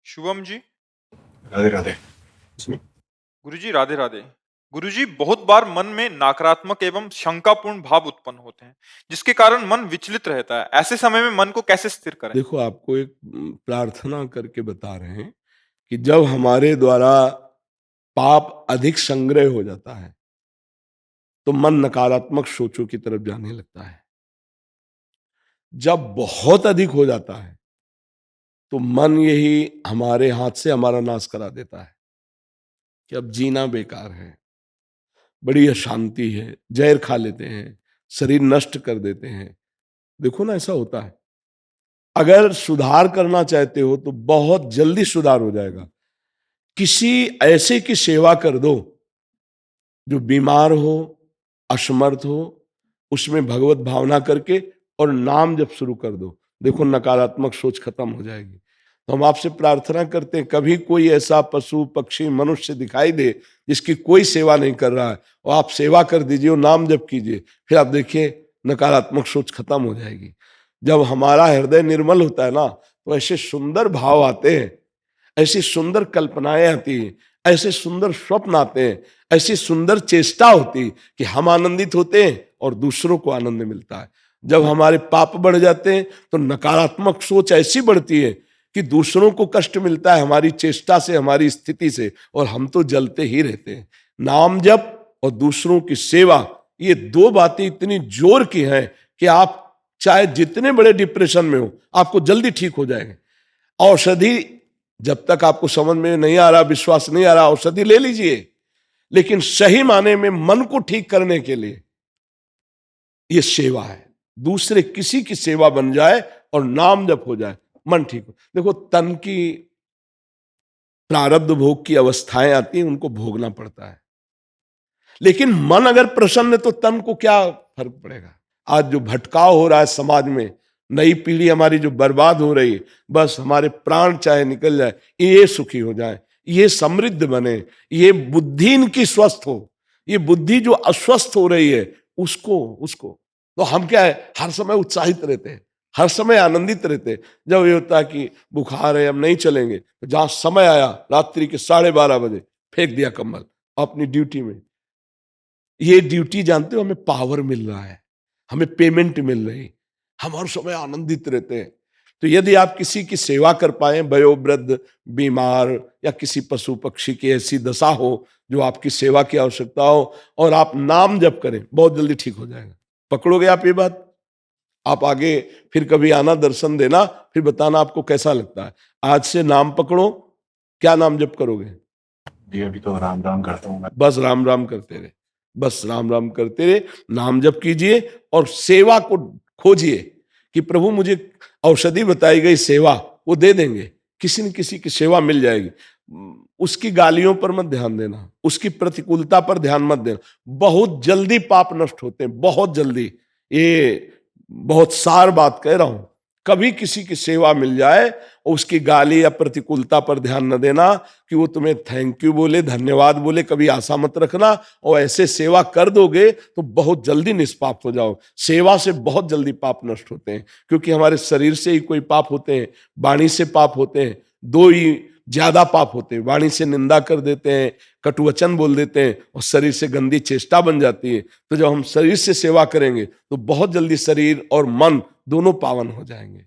शुभम जी। राधे राधे। गुरुजी राधे राधे। गुरुजी, बहुत बार मन में नकारात्मक एवं शंकापूर्ण भाव उत्पन्न होते हैं, जिसके कारण मन विचलित रहता है। ऐसे समय में मन को कैसे स्थिर करें? देखो, आपको एक प्रार्थना करके बता रहे हैं कि जब हमारे द्वारा पाप अधिक संग्रह हो जाता है तो मन नकारात्मक सोचों की तरफ जाने लगता है। जब बहुत अधिक हो जाता है तो मन यही हमारे हाथ से हमारा नाश करा देता है कि अब जीना बेकार है, बड़ी अशांति है, जहर खा लेते हैं, शरीर नष्ट कर देते हैं। देखो ना, ऐसा होता है। अगर सुधार करना चाहते हो तो बहुत जल्दी सुधार हो जाएगा। किसी ऐसे की सेवा कर दो जो बीमार हो, असमर्थ हो, उसमें भगवत भावना करके और नाम जब शुरू कर दो, देखो नकारात्मक सोच खत्म हो जाएगी। तो हम आपसे प्रार्थना करते हैं, कभी कोई ऐसा पशु पक्षी मनुष्य दिखाई दे जिसकी कोई सेवा नहीं कर रहा है, और आप सेवा कर दीजिए और नाम जप कीजिए, फिर आप देखिए नकारात्मक सोच खत्म हो जाएगी। जब हमारा हृदय निर्मल होता है ना, तो ऐसे सुंदर भाव आते हैं, ऐसी सुंदर कल्पनाएं आती हैं, ऐसे सुंदर स्वप्न आते हैं, ऐसी सुंदर चेष्टा होती कि हम आनंदित होते हैं और दूसरों को आनंद मिलता है। जब हमारे पाप बढ़ जाते हैं तो नकारात्मक सोच ऐसी बढ़ती है कि दूसरों को कष्ट मिलता है हमारी चेष्टा से, हमारी स्थिति से, और हम तो जलते ही रहते हैं। नाम जप और दूसरों की सेवा, ये दो बातें इतनी जोर की हैं कि आप चाहे जितने बड़े डिप्रेशन में हो, आपको जल्दी ठीक हो जाएंगे। औषधि जब तक आपको समझ में नहीं आ रहा, विश्वास नहीं आ रहा, औषधि ले लीजिए, लेकिन सही माने में मन को ठीक करने के लिए यह सेवा है। दूसरे किसी की सेवा बन जाए और नाम जप हो जाए, मन ठीक हो। देखो, तन की प्रारब्ध भोग की अवस्थाएं आती हैं, उनको भोगना पड़ता है, लेकिन मन अगर प्रसन्न है तो तन को क्या फर्क पड़ेगा। आज जो भटकाव हो रहा है समाज में, नई पीढ़ी हमारी जो बर्बाद हो रही है, बस हमारे प्राण चाहे निकल जाए, ये सुखी हो जाए, ये समृद्ध बने, ये बुद्धि इनकी स्वस्थ हो। ये बुद्धि जो अस्वस्थ हो रही है उसको उसको तो हम क्या है, हर समय उत्साहित रहते हैं, हर समय आनंदित रहते हैं। जब ये होता है कि बुखार है, हम नहीं चलेंगे, तो जहां समय आया रात्रि के 12:30 बजे फेंक दिया कंबल अपनी ड्यूटी में। ये ड्यूटी जानते हो, हमें पावर मिल रहा है, हमें पेमेंट मिल रही, हम हर समय आनंदित रहते हैं। तो यदि आप किसी की सेवा कर पाए, वयोवृद्ध, बीमार या किसी पशु पक्षी की ऐसी दशा हो जो आपकी सेवा की आवश्यकता हो, और आप नाम जप करें, बहुत जल्दी ठीक हो जाएगा। पकड़ोगे आप ये बात? आप आगे फिर कभी आना, दर्शन देना, फिर बताना आपको कैसा लगता है। आज से नाम पकड़ो। क्या नाम जप करोगे? जी अभी तो राम राम करता हूँ मैं। बस राम राम करते रहे, बस राम राम करते रहे, नाम जप कीजिए और सेवा को खोजिए कि प्रभु मुझे औषधि बताई गई सेवा, वो दे देंगे, किसी न किसी की सेवा मिल जाएगी। उसकी गालियों पर मत ध्यान देना, उसकी प्रतिकूलता पर ध्यान मत देना। बहुत जल्दी पाप नष्ट होते हैं, बहुत जल्दी। ये बहुत सार बात कह रहा हूं। कभी किसी की सेवा मिल जाए और उसकी गाली या प्रतिकूलता पर ध्यान न देना कि वो तुम्हें थैंक यू बोले, धन्यवाद बोले, कभी आशा मत रखना। और ऐसे सेवा कर दोगे तो बहुत जल्दी निष्पाप हो जाओ। सेवा से बहुत जल्दी पाप नष्ट होते हैं, क्योंकि हमारे शरीर से ही कोई पाप होते हैं, वाणी से पाप होते हैं। दो ही ज्यादा पाप होते हैं, वाणी से निंदा कर देते हैं, कटुवचन बोल देते हैं, और शरीर से गंदी चेष्टा बन जाती है। तो जब हम शरीर से सेवा करेंगे तो बहुत जल्दी शरीर और मन दोनों पावन हो जाएंगे।